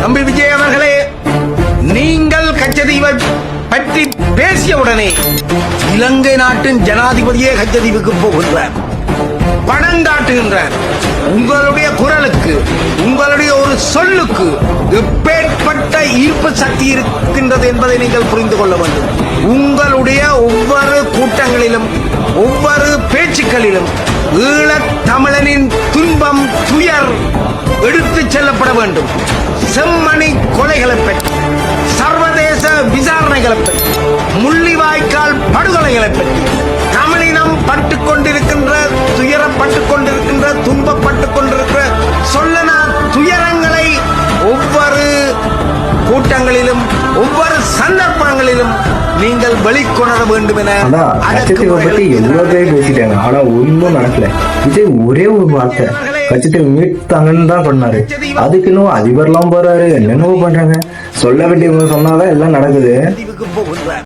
தம்பி விஜய் அவர்களே, நீங்கள் கச்சதீவை பற்றி பேசியவுடனே இலங்கை நாட்டின் ஜனாதிபதியே கச்சதீவுக்கு போகின்றார், பணம் காட்டுகின்றார். உங்களுடைய குரலுக்கு, உங்களுடைய ஒரு சொல்லுக்கு எப்பேற்பட்ட ஈர்ப்பு சக்தி இருக்கின்றது என்பதை நீங்கள் புரிந்து கொள்ள வேண்டும். உங்களுடைய ஒவ்வொரு கூட்டங்களிலும், ஒவ்வொரு பேச்சுக்களிலும் ஈழத் தமிழனின் துன்பம், துயர் எடுத்துச் செல்லப்பட வேண்டும். செம்மணி கொலைகளை பற்றி, சர்வதேச விசாரணைகளை பற்றி, முள்ளிவாய்க்கால் படுகொலைகளை பற்றி, தமிழினம் பட்டுக் கொண்டிருக்கின்ற, துயரப்பட்டுக் கொண்டிருக்கின்ற, துன்பப்பட்டுக் கொண்டிருக்கிற சொல்லனா துயரங்களை ஒவ்வொரு கூட்டங்களிலும், ஒவ்வொரு சந்தர்ப்பங்களிலும் நீங்கள் வெளிக்கொணர வேண்டும் என பத்தி எவ்வளவு பேர் பேசிட்டாங்க. ஆனா ஒன்னும் நடக்கல. விஜய் ஒரே ஒரு வார்த்தை கட்சியை மீட்டாங்கன்னு தான் பண்ணாரு. அதுக்கு இன்னும் அதிபர்லாம் போறாரு, என்னென்னவோ பண்றாங்க. சொல்ல வேண்டியவங்க சொன்னாதான் எல்லாம் நடக்குது.